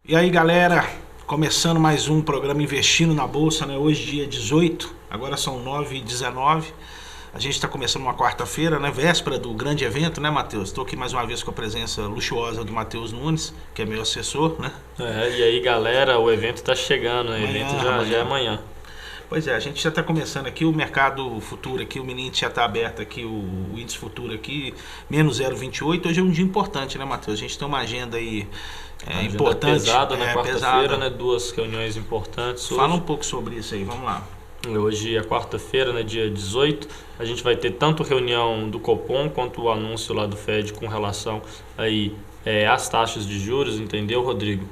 E aí, galera, começando mais um programa Investindo na Bolsa, né? Hoje dia 18, agora são 9h19. A gente está começando uma quarta-feira, né? Véspera do grande evento, né, Matheus? Estou aqui mais uma vez com a presença luxuosa do Matheus Nunes, que é meu assessor, né? E aí, galera, o evento está chegando, né? O Amanhã, evento já é amanhã. Pois é, a gente já está começando aqui o mercado futuro aqui, o mini já está aberto aqui, o índice futuro aqui, menos 0,28. Hoje é um dia importante, né, Matheus? A gente tem uma agenda aí importante. Pesada, né? Quarta-feira, né? Duas reuniões importantes. Fala um pouco sobre isso aí, vamos lá. Hoje é quarta-feira, né, dia 18, a gente vai ter tanto reunião do Copom quanto o anúncio lá do Fed com relação aí, às taxas de juros, entendeu, Rodrigo?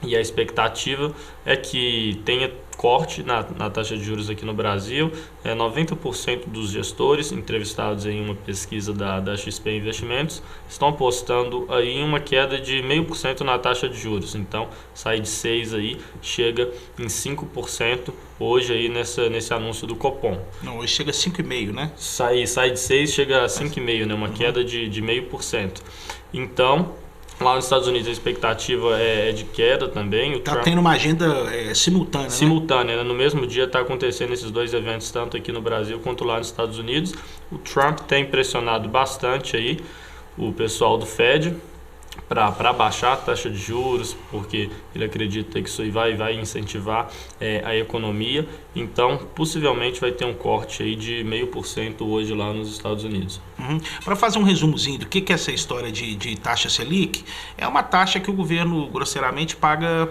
E a expectativa é que tenha corte na taxa de juros aqui no Brasil. 90% dos gestores entrevistados em uma pesquisa da XP Investimentos estão apostando aí em uma queda de 0,5% na taxa de juros. Então, sai de 6% aí, chega em 5% hoje aí nesse anúncio do Copom. Não, hoje chega a 5,5%, né? Sai de 6%, chega a 5,5%, né? Uma queda de 0,5%. Então, lá nos Estados Unidos a expectativa é de queda também. Está tendo uma agenda simultânea, né? Simultânea, né? No mesmo dia está acontecendo esses dois eventos, tanto aqui no Brasil quanto lá nos Estados Unidos. O Trump tem pressionado bastante aí o pessoal do Fed para baixar a taxa de juros, porque ele acredita que isso aí vai incentivar a economia. Então, possivelmente vai ter um corte aí de 0,5% hoje lá nos Estados Unidos. Para fazer um resumozinho do que é essa história de taxa Selic, é uma taxa que o governo grosseiramente paga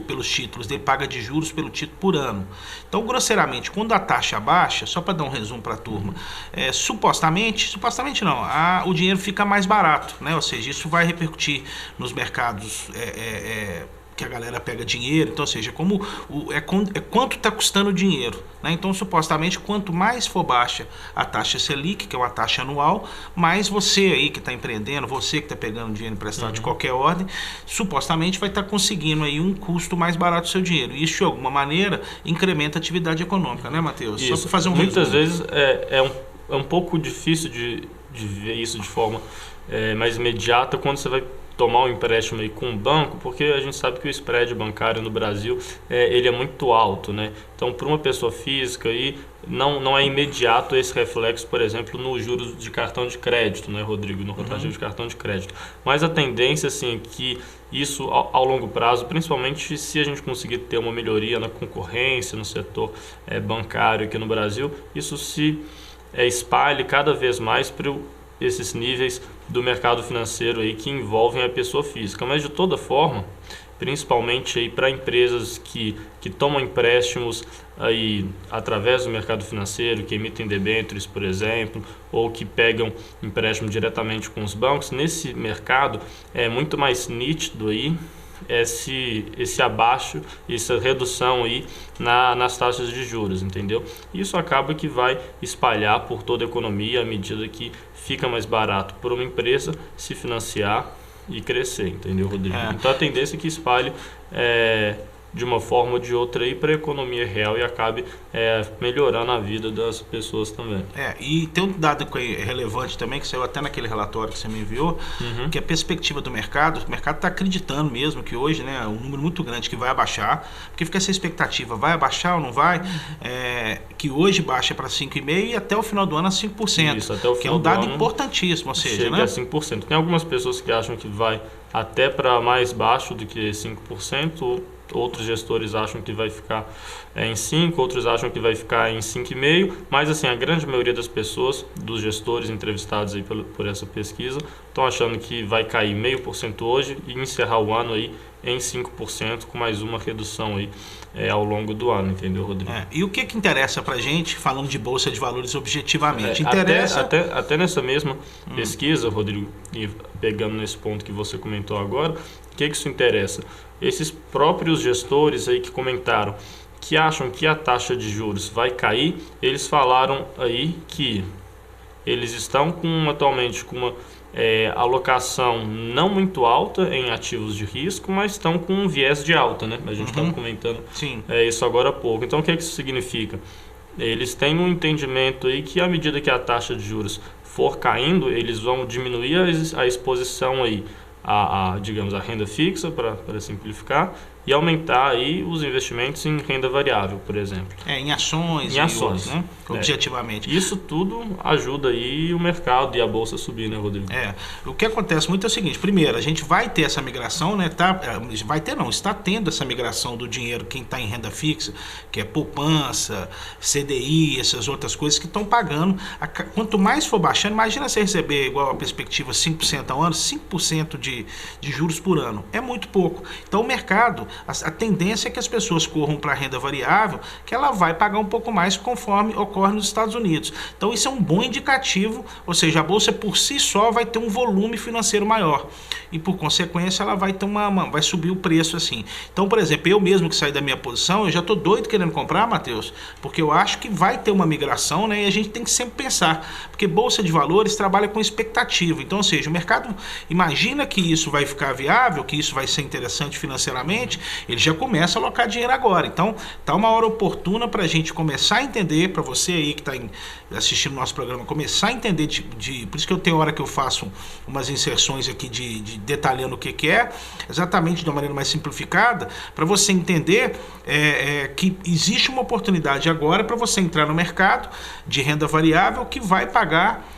pelos títulos, ele paga de juros pelo título por ano. Então, grosseiramente, quando a taxa baixa, só para dar um resumo para a turma, supostamente não, o dinheiro fica mais barato, né? Ou seja, isso vai repercutir nos mercados que a galera pega dinheiro. Então, ou seja, quanto está custando o dinheiro, né? Então, supostamente, quanto mais for baixa a taxa Selic, que é uma taxa anual, mais você aí que está empreendendo, você que está pegando dinheiro emprestado de qualquer ordem, supostamente vai estar conseguindo aí um custo mais barato do seu dinheiro. Isso, de alguma maneira, incrementa a atividade econômica, né, Matheus? Só para fazer um Muitas resumo. vezes é um pouco difícil de ver isso de forma mais imediata quando você vai tomar um empréstimo aí com um banco, porque a gente sabe que o spread bancário no Brasil ele é muito alto, né? Então, para uma pessoa física aí, não é imediato esse reflexo, por exemplo, nos juros de cartão de crédito, né, Rodrigo? No rotativo de cartão de crédito. Mas a tendência, assim, é que isso ao longo prazo, principalmente se a gente conseguir ter uma melhoria na concorrência no setor bancário aqui no Brasil, isso se espalhe cada vez mais para esses níveis do mercado financeiro aí que envolvem a pessoa física. Mas de toda forma, principalmente aí para empresas que tomam empréstimos aí através do mercado financeiro, que emitem debêntures, por exemplo, ou que pegam empréstimo diretamente com os bancos, nesse mercado é muito mais nítido aí esse abaixo, essa redução aí nas taxas de juros, entendeu? Isso acaba que vai espalhar por toda a economia à medida que fica mais barato para uma empresa se financiar e crescer, entendeu, Rodrigo? Então a tendência é que espalhe de uma forma ou de outra aí para a economia real e acabe melhorando a vida das pessoas também. E tem um dado relevante também, que saiu até naquele relatório que você me enviou, que é a perspectiva do mercado. O mercado está acreditando mesmo que hoje, né, um número muito grande que vai abaixar, porque fica essa expectativa, vai abaixar ou não vai? Que hoje baixa para 5,5% e até o final do ano a 5%. Isso, até o final que é um dado importantíssimo, ou seja, chega, né, a 5%. Tem algumas pessoas que acham que vai até para mais baixo do que 5%, outros gestores acham que vai ficar em 5%, outros acham que vai ficar em 5,5%, mas assim, a grande maioria das pessoas, dos gestores entrevistados aí por essa pesquisa, estão achando que vai cair 0,5% hoje e encerrar o ano aí em 5%, com mais uma redução aí ao longo do ano, entendeu, Rodrigo? E o que interessa pra gente, falando de Bolsa de Valores objetivamente? Interessa... Até nessa mesma pesquisa, Rodrigo, e pegando nesse ponto que você comentou agora, o que isso interessa? Esses próprios gestores aí que comentaram que acham que a taxa de juros vai cair, eles falaram aí que eles estão atualmente com uma alocação não muito alta em ativos de risco, mas estão com um viés de alta, né? A gente estava comentando isso agora há pouco. Então, o que isso significa? Eles têm um entendimento aí que à medida que a taxa de juros for caindo, eles vão diminuir a exposição aí digamos, a renda fixa, para simplificar, e aumentar aí os investimentos em renda variável, por exemplo. Em ações. Em ações, né? Objetivamente. Isso tudo ajuda aí o mercado e a bolsa a subir, né, Rodrigo? O que acontece muito é o seguinte: primeiro, a gente vai ter essa migração, né? Está tendo essa migração do dinheiro, quem está em renda fixa, que é poupança, CDI, essas outras coisas que estão pagando. Quanto mais for baixando, imagina você receber igual a perspectiva 5% ao ano, 5% de juros por ano. É muito pouco. Então o mercado, a tendência é que as pessoas corram para a renda variável, que ela vai pagar um pouco mais conforme ocorre nos Estados Unidos. Então isso é um bom indicativo, ou seja, a bolsa por si só vai ter um volume financeiro maior e por consequência ela vai ter vai subir o preço assim. Então, por exemplo, eu mesmo que saí da minha posição, eu já estou doido querendo comprar, Matheus, porque eu acho que vai ter uma migração, né? E a gente tem que sempre pensar, porque bolsa de valores trabalha com expectativa. Então, ou seja, o mercado imagina que isso vai ficar viável, que isso vai ser interessante financeiramente, ele já começa a alocar dinheiro agora. Então, tá uma hora oportuna para a gente começar a entender, para você aí que está assistindo o nosso programa, começar a entender por isso que eu tenho hora que eu faço umas inserções aqui de detalhando o que é, exatamente de uma maneira mais simplificada, para você entender que existe uma oportunidade agora para você entrar no mercado de renda variável que vai pagar,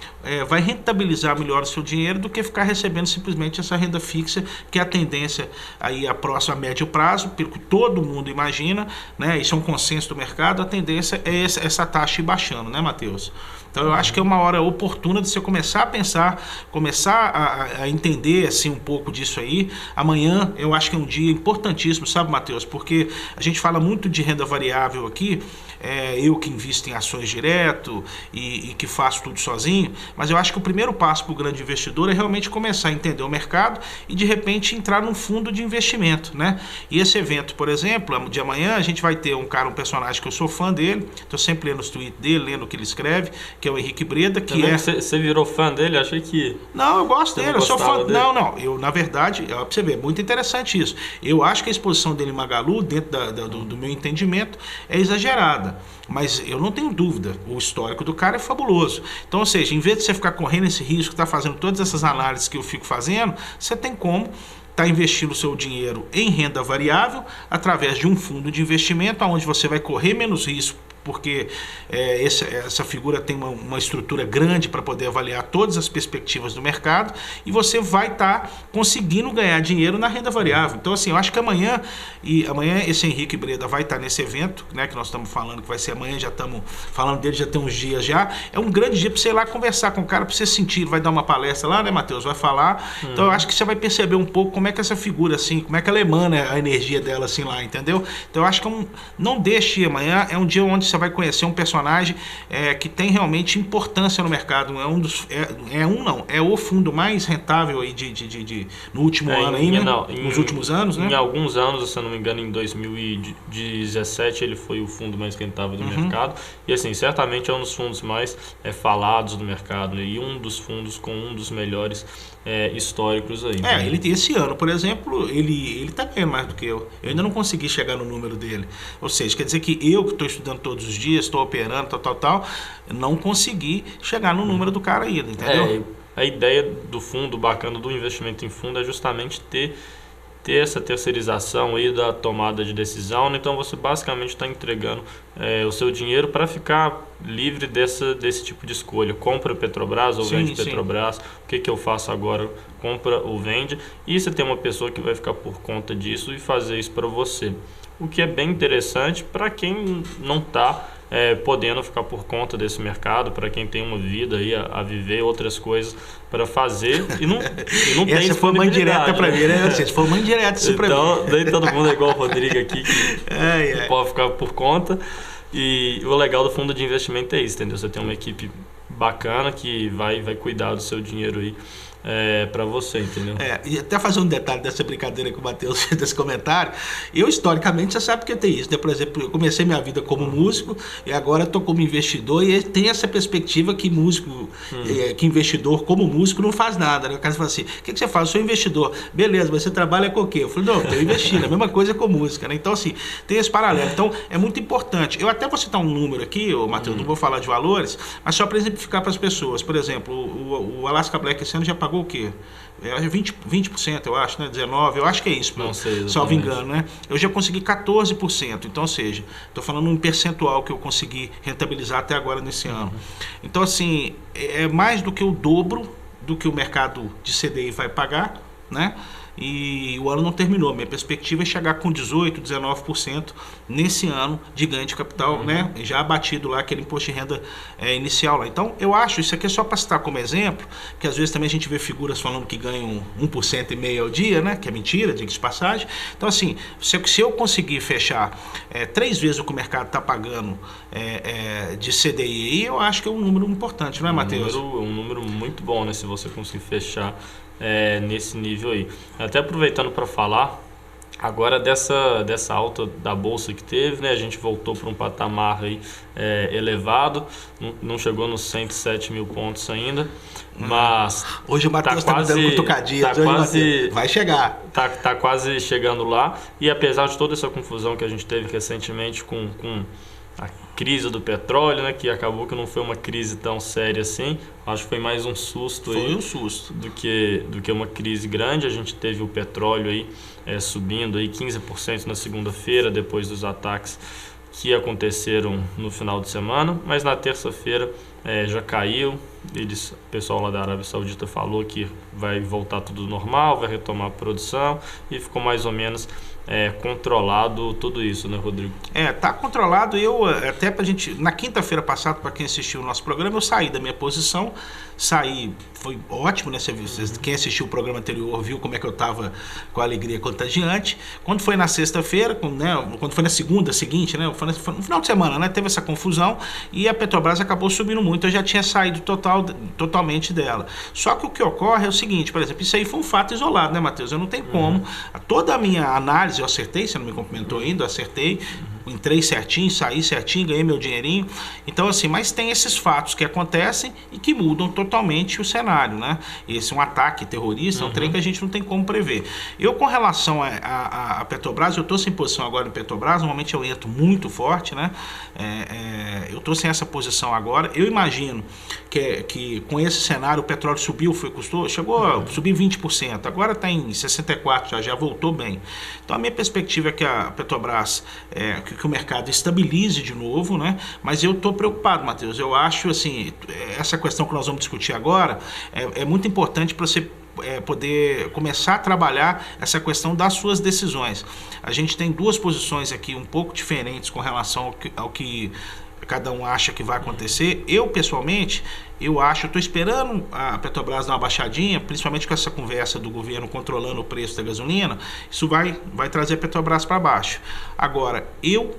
vai rentabilizar melhor o seu dinheiro do que ficar recebendo simplesmente essa renda fixa, que é a tendência aí a médio prazo, pelo que todo mundo imagina, né? Isso é um consenso do mercado, a tendência é essa taxa ir baixando, né, Matheus? Então eu acho que é uma hora oportuna de você começar a pensar, começar a entender assim um pouco disso aí. Amanhã eu acho que é um dia importantíssimo, sabe, Matheus? Porque a gente fala muito de renda variável aqui, eu que invisto em ações direto e que faço tudo sozinho, mas eu acho que o primeiro passo para o grande investidor é realmente começar a entender o mercado e de repente entrar num fundo de investimento, né? E esse evento, por exemplo, de amanhã a gente vai ter um personagem que eu sou fã dele, estou sempre lendo os tweets dele, lendo o que ele escreve, que é o Henrique Breda, que Você virou fã dele? Achei que... Não, eu gosto dele, eu sou fã... dele. Não, eu na verdade, pra você ver, é muito interessante isso. Eu acho que a exposição dele em Magalu, dentro do meu entendimento, é exagerada. Mas eu não tenho dúvida, o histórico do cara é fabuloso. Então, ou seja, em vez de você ficar correndo esse risco, tá fazendo todas essas análises que eu fico fazendo, você tem como está investindo o seu dinheiro em renda variável através de um fundo de investimento onde você vai correr menos risco, porque essa figura tem uma estrutura grande para poder avaliar todas as perspectivas do mercado e você vai estar conseguindo ganhar dinheiro na renda variável. Então, assim, eu acho que amanhã esse Henrique Breda vai estar nesse evento, né, que nós estamos falando que vai ser amanhã, já estamos falando dele, já tem uns dias já. É um grande dia para você ir lá conversar com o cara, para você sentir, vai dar uma palestra lá, né, Matheus? Vai falar. Então, eu acho que você vai perceber um pouco como é que essa figura, assim, como é que ela emana a energia dela, assim, lá, entendeu? Então, eu acho que não deixe amanhã, é um dia onde você vai conhecer um personagem que tem realmente importância no mercado. É o fundo mais rentável aí no último ano aí, né? Nos últimos anos, né? Em alguns anos, se eu não me engano, em 2017 ele foi o fundo mais rentável do mercado. E assim, certamente é um dos fundos mais falados do mercado, né? E um dos fundos com um dos melhores históricos aí. Ele esse ano, por exemplo, ele tá ganhando mais do que eu. Eu ainda não consegui chegar no número dele. Ou seja, quer dizer que eu que estou estudando todos os dias, estou operando, tal, não consegui chegar no número do cara ainda, entendeu? A ideia do fundo bacana, do investimento em fundo, é justamente ter essa terceirização aí da tomada de decisão, né? Então você basicamente está entregando o seu dinheiro para ficar livre desse tipo de escolha. Compra Petrobras ou vende Petrobras, o que eu faço agora? Compra ou vende, e você tem uma pessoa que vai ficar por conta disso e fazer isso para você. O que é bem interessante para quem não está podendo ficar por conta desse mercado, para quem tem uma vida aí a viver, outras coisas para fazer e não tem essa foi uma indireta para mim, né? Essa foi uma indireta isso para mim. Então, nem todo mundo é igual o Rodrigo aqui que pode ficar por conta. E o legal do fundo de investimento é isso, entendeu? Você tem uma equipe bacana que vai cuidar do seu dinheiro aí para você, entendeu? E até fazer um detalhe dessa brincadeira que o Matheus fez desse comentário. Eu, historicamente, você sabe que tem isso, né? Por exemplo, eu comecei minha vida como músico e agora estou como investidor, e tem essa perspectiva que músico, que investidor como músico não faz nada, né? O cara fala assim, o que você faz? Eu sou investidor. Beleza, mas você trabalha com o quê? Eu falei, não, estou investindo, a mesma coisa com música, né? Então, assim, tem esse paralelo. Então, é muito importante. Eu até vou citar um número aqui, Matheus, não vou falar de valores, mas só para exemplificar para as pessoas. Por exemplo, o Alaska Black esse ano já pagou o quê? 20%, eu acho, né? 19%, eu acho que é isso, Não sei salvo exatamente. engano, né? Eu já consegui 14%, então, ou seja, estou falando um percentual que eu consegui rentabilizar até agora nesse ano. Então, assim, é mais do que o dobro do que o mercado de CDI vai pagar, né? E o ano não terminou. Minha perspectiva é chegar com 18%, 19% nesse ano de ganho de capital, né? Já abatido lá aquele imposto de renda inicial lá. Então, eu acho, isso aqui é só para citar como exemplo, que às vezes também a gente vê figuras falando que ganham 1,5% ao dia, né? Que é mentira, diga de passagem. Então, assim, se eu conseguir fechar 3 vezes o que o mercado está pagando de CDI, eu acho que é um número importante, não é, Matheus? Um número muito bom, né? Se você conseguir fechar nesse nível aí. Até aproveitando para falar agora dessa alta da bolsa que teve, né? A gente voltou para um patamar aí, elevado, não chegou nos 107 mil pontos ainda, mas hoje o Matheus está me dando cutucadinhas, vai chegar. Tá quase chegando lá, e apesar de toda essa confusão que a gente teve recentemente com a crise do petróleo, né, que acabou que não foi uma crise tão séria assim, acho que foi mais um susto um susto do que uma crise grande. A gente teve o petróleo aí subindo aí 15% na segunda-feira, depois dos ataques que aconteceram no final de semana, mas na terça-feira já caiu. O pessoal lá da Arábia Saudita falou que vai voltar tudo normal, vai retomar a produção, e ficou mais ou menos controlado tudo isso, né, Rodrigo? Tá controlado. Eu até pra gente, na quinta-feira passada, para quem assistiu o nosso programa, eu saí da minha posição, foi ótimo, né? Quem assistiu o programa anterior viu como é que eu tava com a alegria contagiante. Quando foi na sexta-feira, quando foi na segunda seguinte, né? Foi no final de semana, né? Teve essa confusão e a Petrobras acabou subindo muito. Eu já tinha saído totalmente dela. Só que o que ocorre é o seguinte, por exemplo, isso aí foi um fato isolado, né, Matheus? Eu não tenho como. Toda a minha análise eu acertei, você não me cumprimentou ainda, eu acertei. Entrei certinho, saí certinho, ganhei meu dinheirinho. Então, assim, mas tem esses fatos que acontecem e que mudam totalmente o cenário, né? Esse é um ataque terrorista, é um trem que a gente não tem como prever. Eu, com relação a Petrobras, eu estou sem posição agora em Petrobras, normalmente eu entro muito forte, né? Eu estou sem essa posição agora. Eu imagino que com esse cenário o petróleo chegou a subir 20%, agora está em 64%, já voltou bem. Então, a minha perspectiva é que a Petrobras, que o mercado estabilize de novo, né? Mas eu estou preocupado, Matheus. Eu acho, assim, essa questão que nós vamos discutir agora é muito importante para você poder começar a trabalhar essa questão das suas decisões. A gente tem duas posições aqui um pouco diferentes com relação ao que cada um acha que vai acontecer. Eu, pessoalmente, eu estou esperando a Petrobras dar uma baixadinha, principalmente com essa conversa do governo controlando o preço da gasolina. Isso vai trazer a Petrobras para baixo. Agora,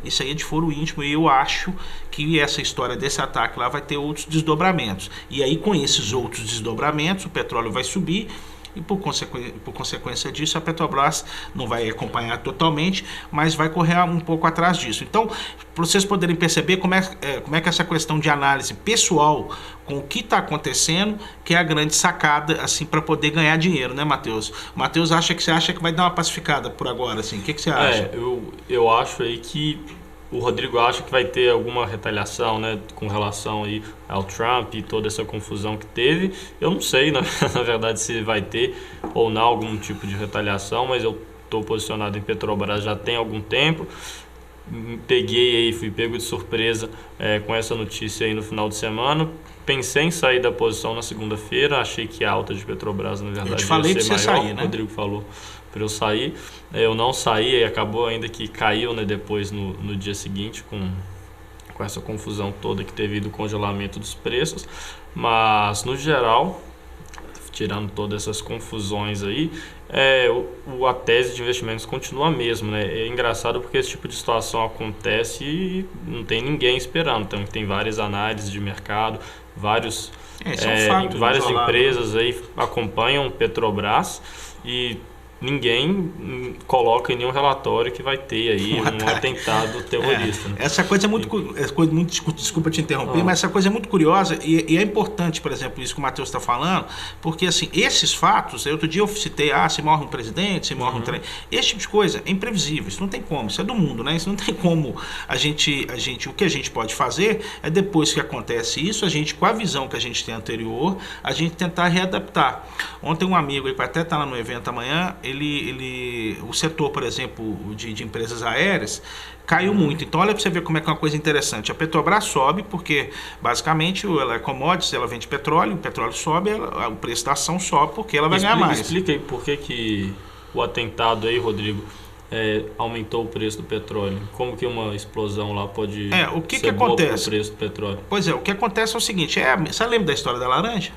isso aí é de foro íntimo, e eu acho que essa história desse ataque lá vai ter outros desdobramentos. E aí, com esses outros desdobramentos, o petróleo vai subir, e por consequência disso a Petrobras não vai acompanhar totalmente, mas vai correr um pouco atrás disso. Então, para vocês poderem perceber como é que essa questão de análise pessoal com o que está acontecendo, que é a grande sacada, assim, para poder ganhar dinheiro, né, Matheus? Matheus, você acha que vai dar uma pacificada por agora, assim? O que você acha? Eu acho aí que o Rodrigo acha que vai ter alguma retaliação, né, com relação aí ao Trump e toda essa confusão que teve. Eu não sei, na verdade, se vai ter ou não algum tipo de retaliação, mas eu estou posicionado em Petrobras já tem algum tempo. Fui pego de surpresa com essa notícia aí no final de semana. Pensei em sair da posição na segunda-feira, achei que a alta de Petrobras, na verdade, eu te falei ia ser pra maior. Sair, né? O Rodrigo falou para eu sair. Eu não saí, e acabou ainda que caiu, né, depois no dia seguinte com essa confusão toda que teve do congelamento dos preços. Mas no geral, tirando todas essas confusões aí, a tese de investimentos continua a mesma, né? É engraçado porque esse tipo de situação acontece e não tem ninguém esperando. Então, tem várias análises de mercado, várias empresas aí acompanham Petrobras, e coloca em nenhum relatório que vai ter aí um atentado terrorista. Né? Essa coisa é muito, desculpa te interromper, mas essa coisa é muito curiosa e é importante, por exemplo, isso que o Matheus está falando, porque assim, esses fatos, outro dia eu citei, se morre um presidente, se morre um trem, esse tipo de coisa é imprevisível, isso não tem como, isso é do mundo, né? Isso não tem como o que a gente pode fazer é depois que acontece isso, a gente, com a visão que a gente tem anterior, a gente tentar readaptar. Ontem um amigo, ele vai até estar lá no evento amanhã, o setor, por exemplo, de empresas aéreas caiu muito. Então olha para você ver como é que é uma coisa interessante. A Petrobras sobe porque basicamente ela é commodities, ela vende petróleo, o petróleo sobe, o preço da ação sobe porque ela vai ganhar mais. Explica aí por que o atentado aí, Rodrigo, aumentou o preço do petróleo. Como que uma explosão lá pode que acontece? O preço do petróleo? Pois é, o que acontece é o seguinte, você lembra da história da laranja?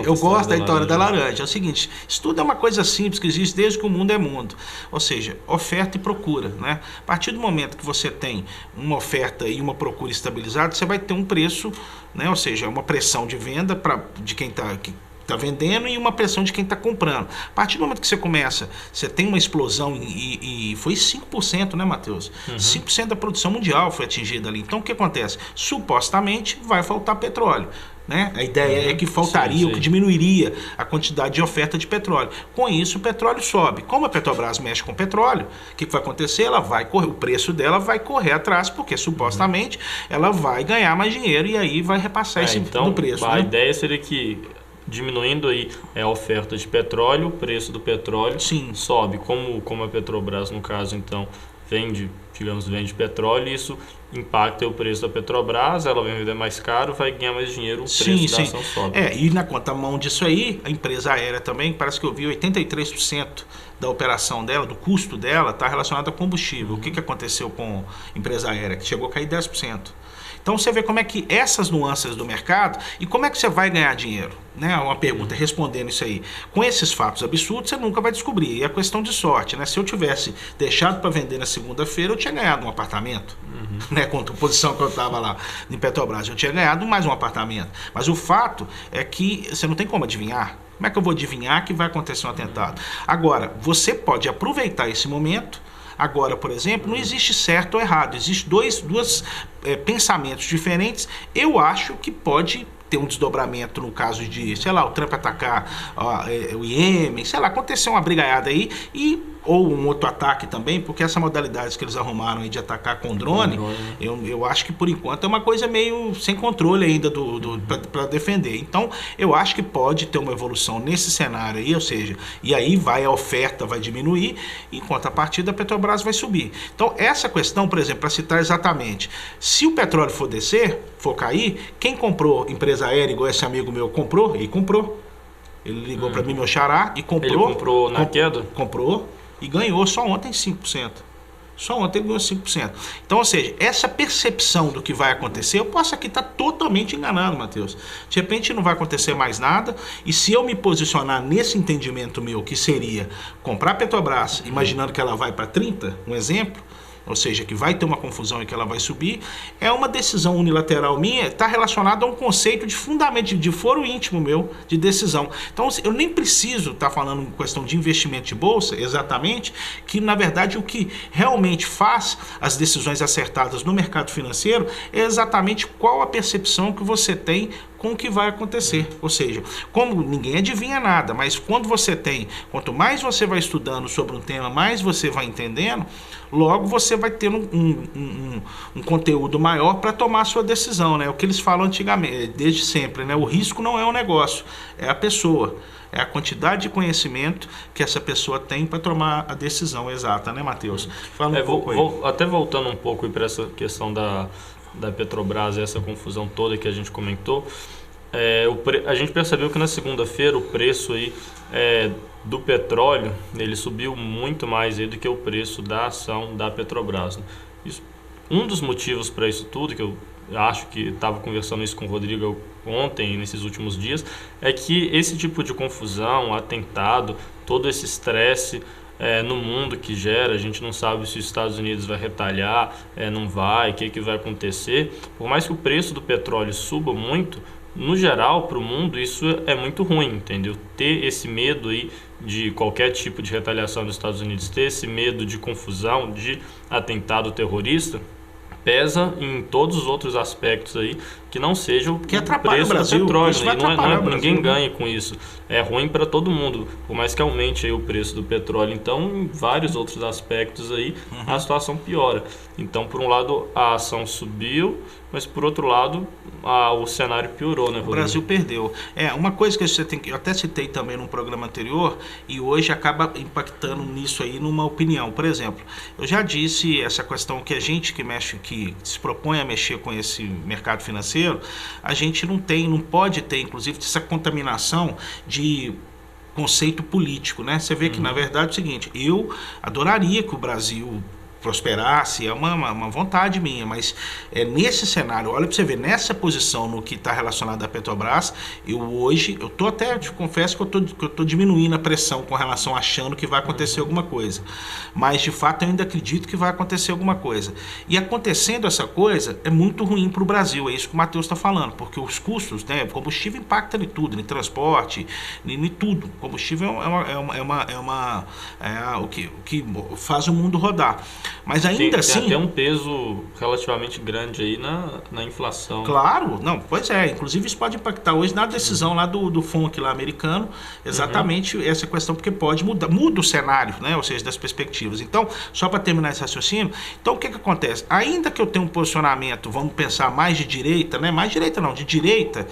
Eu gosto da história da laranja. É o seguinte, isso tudo é uma coisa simples que existe desde que o mundo é mundo. Ou seja, oferta e procura, né? A partir do momento que você tem uma oferta e uma procura estabilizada, você vai ter um preço, né? Ou seja, uma pressão de venda de quem está vendendo e uma pressão de quem está comprando. A partir do momento que você tem uma explosão e foi 5%, né, Matheus? 5% da produção mundial foi atingida ali. Então, o que acontece? Supostamente vai faltar petróleo. Né? A ideia é que faltaria, que diminuiria a quantidade de oferta de petróleo. Com isso, o petróleo sobe. Como a Petrobras mexe com petróleo, o que vai acontecer? Ela vai correr, o preço dela vai correr atrás, porque supostamente ela vai ganhar mais dinheiro e aí vai repassar no preço. A ideia seria que diminuindo aí a oferta de petróleo, o preço do petróleo sobe. Como a Petrobras, no caso, então, vende petróleo, isso impacta o preço da Petrobras, ela vai vender mais caro, vai ganhar mais dinheiro, o preço da ação sobe. E na contramão disso aí, a empresa aérea também, parece que eu vi 83% da operação dela, do custo dela, está relacionado a combustível. O que aconteceu com a empresa aérea? Que chegou a cair 10%. Então você vê como é que essas nuances do mercado e como é que você vai ganhar dinheiro, né? Uma pergunta respondendo isso aí. Com esses fatos absurdos você nunca vai descobrir. E é questão de sorte, né? Se eu tivesse deixado para vender na segunda-feira, eu tinha ganhado um apartamento, né? Com a posição que eu estava lá em Petrobras, eu tinha ganhado mais um apartamento. Mas o fato é que você não tem como adivinhar. Como é que eu vou adivinhar que vai acontecer um atentado? Agora, você pode aproveitar esse momento. Agora, por exemplo, não existe certo ou errado, existem dois pensamentos diferentes. Eu acho que pode ter um desdobramento no caso de, sei lá, o Trump atacar o Iêmen, sei lá, acontecer uma brigaiada aí ou um outro ataque também, porque essa modalidade que eles arrumaram aí de atacar com drone, eu acho que por enquanto é uma coisa meio sem controle ainda para defender. Então, eu acho que pode ter uma evolução nesse cenário aí, ou seja, e aí a oferta vai diminuir, enquanto a partida da Petrobras vai subir. Então, essa questão, por exemplo, para citar exatamente, se o petróleo for descer, for cair, quem comprou empresa aérea, igual esse amigo meu comprou, ele comprou. Ele ligou para mim, meu xará, e comprou. Ele comprou na queda? Comprou. E ganhou só ontem 5%. Só ontem ele ganhou 5%. Então, ou seja, essa percepção do que vai acontecer, eu posso aqui estar totalmente enganado, Matheus. De repente não vai acontecer mais nada, e se eu me posicionar nesse entendimento meu, que seria comprar a Petrobras, imaginando que ela vai para 30, um exemplo, ou seja, que vai ter uma confusão e que ela vai subir, é uma decisão unilateral minha, está relacionada a um conceito de fundamento, de foro íntimo meu, de decisão. Então, eu nem preciso estar falando em questão de investimento de bolsa, exatamente, que na verdade o que realmente faz as decisões acertadas no mercado financeiro é exatamente qual a percepção que você tem com o que vai acontecer. Ou seja, como ninguém adivinha nada, mas quanto mais você vai estudando sobre um tema, mais você vai entendendo, logo você vai ter um conteúdo maior para tomar a sua decisão, né? O que eles falam antigamente, desde sempre, né? O risco não é um negócio, é a pessoa. É a quantidade de conhecimento que essa pessoa tem para tomar a decisão exata, né, Matheus? Fala um pouco aí. Até voltando um pouco para essa questão da Petrobras, essa confusão toda que a gente comentou, a gente percebeu que na segunda-feira o preço aí, do petróleo ele subiu muito mais aí do que o preço da ação da Petrobras, né? Um dos motivos para isso tudo, que eu acho que estava conversando isso com o Rodrigo ontem, nesses últimos dias, é que esse tipo de confusão, atentado, todo esse estresse no mundo que gera, a gente não sabe se os Estados Unidos vai retalhar, não vai, o que vai acontecer. Por mais que o preço do petróleo suba muito, no geral, para o mundo, isso é muito ruim, entendeu? Ter esse medo aí de qualquer tipo de retaliação dos Estados Unidos, ter esse medo de confusão, de atentado terrorista, pesa em todos os outros aspectos aí que não seja o que atrapalha preço o Brasil, do petróleo. isso vai E não atrapalhar o Brasil, ninguém né? ganha com isso. É ruim para todo mundo, por mais que aumente aí o preço do petróleo. Então, em vários outros aspectos aí, a situação piora. Então, por um lado, a ação subiu, mas por outro lado, o cenário piorou, né, Rodrigo? O Brasil perdeu. Uma coisa que você tem que... Eu até citei também num programa anterior, e hoje acaba impactando nisso aí numa opinião. Por exemplo, eu já disse essa questão que a gente que se propõe a mexer com esse mercado financeiro, a gente não pode ter, inclusive, essa contaminação de conceito político, né? Você vê que, na verdade, é o seguinte, eu adoraria que o Brasil prosperasse, é uma vontade minha, mas nesse cenário, olha para você ver, nessa posição no que está relacionado à Petrobras, eu tô até, te confesso que eu tô diminuindo a pressão com relação achando que vai acontecer alguma coisa, mas de fato eu ainda acredito que vai acontecer alguma coisa, e acontecendo essa coisa é muito ruim para o Brasil, é isso que o Matheus está falando, porque os custos, né, combustível impacta em tudo, em transporte, em tudo, combustível o que faz o mundo rodar. Mas ainda assim... Tem até um peso relativamente grande aí na inflação. Claro, não, pois é. Inclusive isso pode impactar hoje na decisão lá do FONC lá americano, exatamente essa questão, porque pode mudar, muda o cenário, né? Ou seja, das perspectivas. Então, só para terminar esse raciocínio, então o que acontece? Ainda que eu tenha um posicionamento, vamos pensar mais de direita, né? Mais direita não, de direita,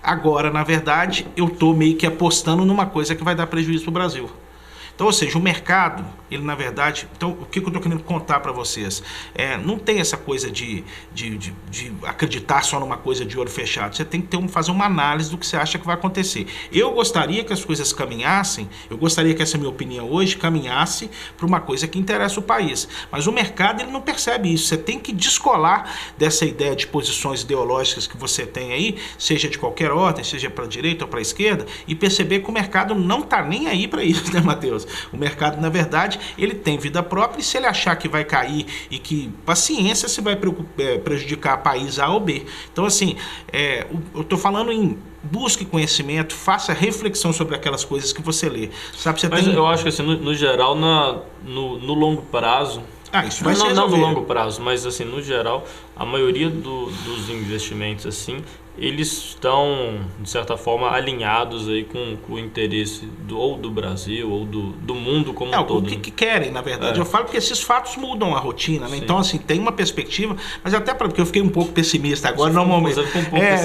agora, na verdade, eu estou meio que apostando numa coisa que vai dar prejuízo para o Brasil. Então, ou seja, o mercado, ele na verdade... Então, o que eu estou querendo contar para vocês? Não tem essa coisa de acreditar só numa coisa de olho fechado. Você tem que fazer uma análise do que você acha que vai acontecer. Eu gostaria que as coisas caminhassem, eu gostaria que essa minha opinião hoje caminhasse para uma coisa que interessa o país. Mas o mercado, ele não percebe isso. Você tem que descolar dessa ideia de posições ideológicas que você tem aí, seja de qualquer ordem, seja para a direita ou para a esquerda, e perceber que o mercado não está nem aí para isso, né, Matheus? O mercado, na verdade, ele tem vida própria, e se ele achar que vai cair e que, paciência, se vai prejudicar país A ou B. Então, assim, eu estou falando em busque conhecimento, faça reflexão sobre aquelas coisas que você lê. Sabe, você eu acho que, assim, no geral, no longo prazo... isso vai se resolver. Não no longo prazo, mas, assim, no geral, a maioria dos investimentos, assim, eles estão, de certa forma, alinhados aí com o interesse ou do Brasil ou do mundo como um todo. O que querem, na verdade. Eu falo porque esses fatos mudam a rotina, né? Então, assim, tem uma perspectiva, mas até porque eu fiquei um pouco pessimista agora, normalmente.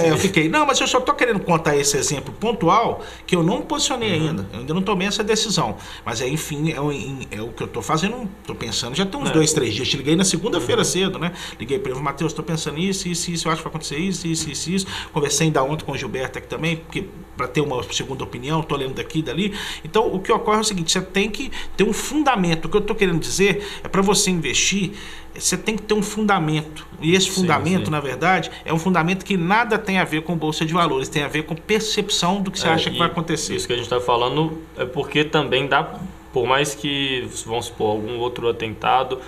Eu fiquei, não, mas eu só estou querendo contar esse exemplo pontual, que eu não me posicionei ainda. Eu ainda não tomei essa decisão. Mas, enfim, é o que eu estou fazendo, estou pensando, já tem uns 2, 3 dias. Te liguei na segunda-feira cedo, né? Liguei para ele, Matheus, estou pensando isso, eu acho que vai acontecer isso. Conversei ainda ontem com o Gilberto aqui também, porque para ter uma segunda opinião, estou lendo daqui e dali. Então, o que ocorre é o seguinte, você tem que ter um fundamento. O que eu estou querendo dizer é, para você investir, você tem que ter um fundamento. E esse fundamento, na verdade, é um fundamento que nada tem a ver com bolsa de valores, tem a ver com percepção do que você acha que vai acontecer. Isso que a gente está falando é porque também dá, por mais que, vamos supor, algum outro atentado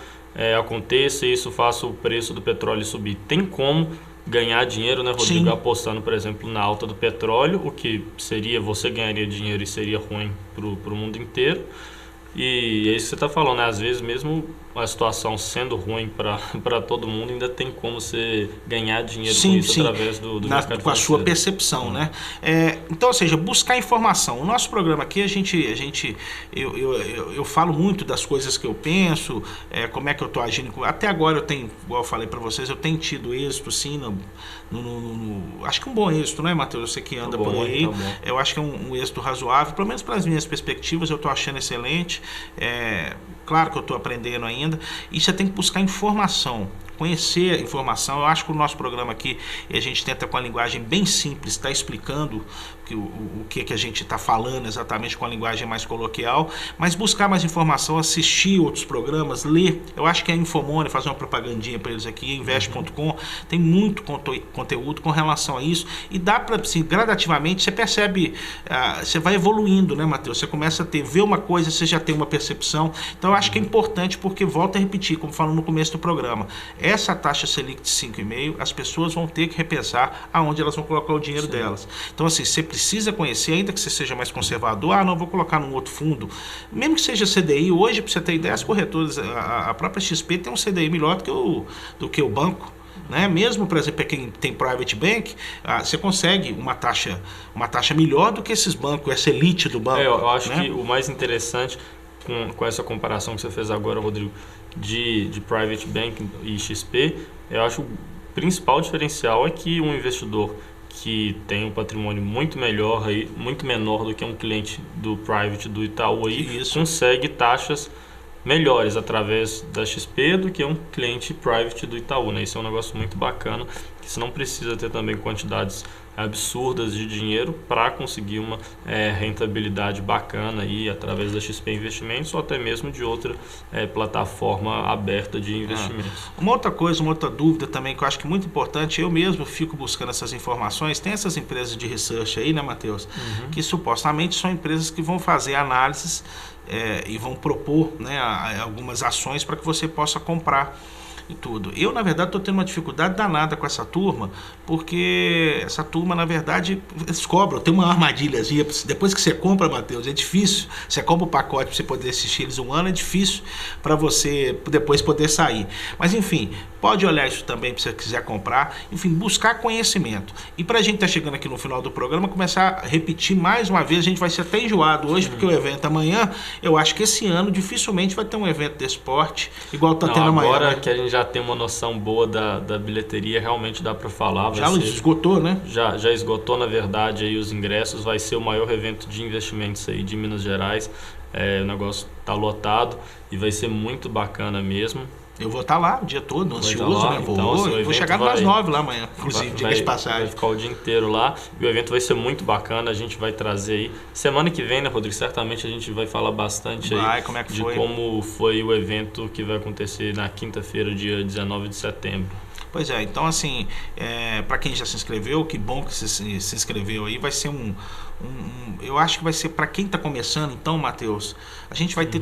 aconteça e isso faça o preço do petróleo subir, tem como ganhar dinheiro, né, Rodrigo? Sim. Apostando, por exemplo, na alta do petróleo, o que seria, você ganharia dinheiro e seria ruim para o mundo inteiro. E é isso que você está falando, né? Às vezes, mesmo a situação sendo ruim para todo mundo, ainda tem como você ganhar dinheiro com isso através do mercado com a sua percepção, né? Então, ou seja, buscar informação. O nosso programa aqui, eu falo muito das coisas que eu penso, como é que eu estou agindo. Até agora eu tenho, igual eu falei para vocês, eu tenho tido êxito, sim, acho que um bom êxito, né, Matheus? Você que anda por aí. Eu acho que é um êxito razoável, pelo menos para as minhas perspectivas, eu estou achando excelente. Claro que eu estou aprendendo ainda, e você tem que buscar informação, conhecer a informação. Eu acho que o nosso programa aqui, a gente tenta com a linguagem bem simples, está explicando o que a gente está falando exatamente com a linguagem mais coloquial, mas buscar mais informação, assistir outros programas, ler. Eu acho que a Infomone, fazer uma propagandinha para eles aqui, investe.com, tem muito conteúdo com relação a isso, e dá para, assim, gradativamente, você percebe, você vai evoluindo, né, Matheus? Você começa a ver uma coisa, você já tem uma percepção. Então eu acho que é importante, porque, volto a repetir, como falamos no começo do programa, essa taxa Selic de 5,5%, as pessoas vão ter que repensar aonde elas vão colocar o dinheiro delas. Então, assim, você precisa conhecer, ainda que você seja mais conservador. Não, vou colocar num outro fundo. Mesmo que seja CDI, hoje, para você ter ideia, as corretoras, a própria XP tem um CDI melhor do que o banco. Né? Mesmo, por exemplo, para quem tem private bank, você consegue uma taxa melhor do que esses bancos, essa elite do banco. Eu acho, né? que o mais interessante com essa comparação que você fez agora, Rodrigo, de private bank e XP, eu acho que o principal diferencial é que um investidor que tem um patrimônio muito melhor, aí, muito menor do que um cliente do private do Itaú aí, consegue taxas melhores através da XP do que um cliente private do Itaú, né? Isso é um negócio muito bacana, que você não precisa ter também quantidades absurdas de dinheiro para conseguir uma rentabilidade bacana aí através da XP Investimentos ou até mesmo de outra plataforma aberta de investimentos. Uma outra coisa, uma outra dúvida também que eu acho que é muito importante, eu mesmo fico buscando essas informações, tem essas empresas de research aí, né, Matheus? Que supostamente são empresas que vão fazer análises e vão propor, né, algumas ações para que você possa comprar e tudo. Eu, na verdade, estou tendo uma dificuldade danada com essa turma, porque essa turma, na verdade, eles cobram, tem uma armadilhazinha. Depois que você compra, Matheus, é difícil. Você compra o pacote para você poder assistir eles um ano, é difícil para você depois poder sair. Mas, enfim, pode olhar isso também se você quiser comprar. Enfim, buscar conhecimento. E para a gente estar chegando aqui no final do programa, começar a repetir mais uma vez, a gente vai ser até enjoado hoje, porque o evento amanhã, eu acho que esse ano dificilmente vai ter um evento de esporte igual está tendo amanhã. Agora, né, que a gente já tem uma noção boa da bilheteria, realmente dá para falar. Já esgotou, né? Já esgotou, na verdade, aí os ingressos. Vai ser o maior evento de investimentos aí de Minas Gerais. O negócio está lotado e vai ser muito bacana mesmo. Eu vou estar lá o dia todo, ansioso, né? Então, vou chegar às 9 lá amanhã, inclusive, diga de passagem. Vai ficar o dia inteiro lá e o evento vai ser muito bacana. A gente vai trazer aí. Semana que vem, né, Rodrigo? Certamente a gente vai falar bastante aí como foi o evento que vai acontecer na quinta-feira, dia 19 de setembro. Pois é, então assim, para quem já se inscreveu, que bom que se inscreveu aí, vai ser eu acho que vai ser para quem está começando, então, Matheus, a gente vai ter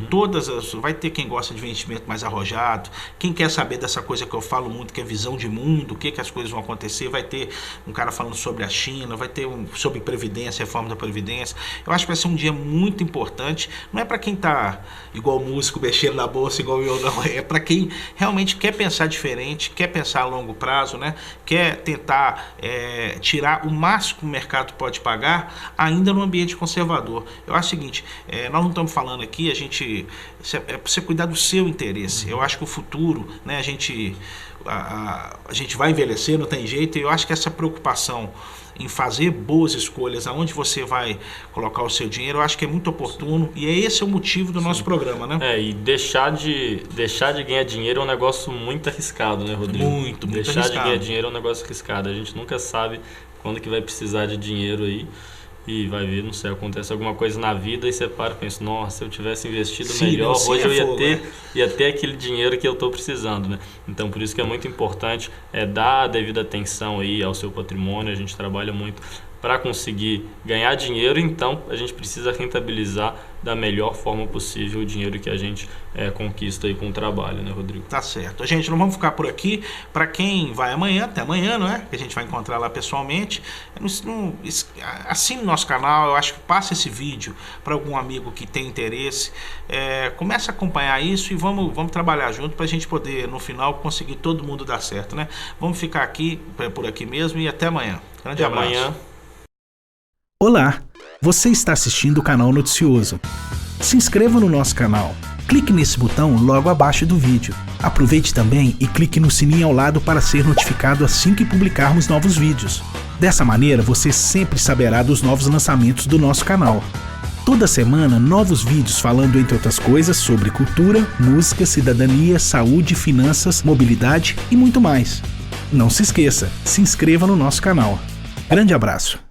vai ter quem gosta de investimento mais arrojado, quem quer saber dessa coisa que eu falo muito, que é visão de mundo, o que as coisas vão acontecer, vai ter um cara falando sobre a China, vai ter sobre Previdência, reforma da Previdência. Eu acho que vai ser um dia muito importante, não é para quem está igual músico, mexendo na bolsa, igual eu, não, é para quem realmente quer pensar diferente, quer pensar a longo prazo, né? Quer tentar tirar o máximo que o mercado pode pagar, ainda no ambiente conservador. Eu acho o seguinte, nós não estamos falando aqui, é para você cuidar do seu interesse. Eu acho que o futuro, né, a gente vai envelhecer, não tem jeito, e eu acho que essa preocupação em fazer boas escolhas, aonde você vai colocar o seu dinheiro, eu acho que é muito oportuno, e esse é o motivo do nosso programa, né? E deixar de ganhar dinheiro é um negócio muito arriscado, né, Rodrigo? Muito deixar arriscado. De ganhar dinheiro é um negócio arriscado. A gente nunca sabe quando que vai precisar de dinheiro aí. E vai ver, não sei, acontece alguma coisa na vida e você para e pensa, nossa, se eu tivesse investido melhor, hoje eu ia ter aquele dinheiro que eu estou precisando, né? Então, por isso que é muito importante dar a devida atenção aí ao seu patrimônio. A gente trabalha muito para conseguir ganhar dinheiro, então a gente precisa rentabilizar da melhor forma possível o dinheiro que a gente conquista aí com o trabalho, né, Rodrigo? Tá certo. Gente, não vamos ficar por aqui. Para quem vai amanhã, até amanhã, não é? Que a gente vai encontrar lá pessoalmente. Assine nosso canal, eu acho que passa esse vídeo para algum amigo que tem interesse. Começa a acompanhar isso e vamos trabalhar junto para a gente poder, no final, conseguir todo mundo dar certo, né? Vamos ficar aqui, por aqui mesmo, e até amanhã. Grande abraço. Amanhã. Olá, você está assistindo o canal Noticioso. Se inscreva no nosso canal. Clique nesse botão logo abaixo do vídeo. Aproveite também e clique no sininho ao lado para ser notificado assim que publicarmos novos vídeos. Dessa maneira, você sempre saberá dos novos lançamentos do nosso canal. Toda semana, novos vídeos falando, entre outras coisas, sobre cultura, música, cidadania, saúde, finanças, mobilidade e muito mais. Não se esqueça, se inscreva no nosso canal. Grande abraço!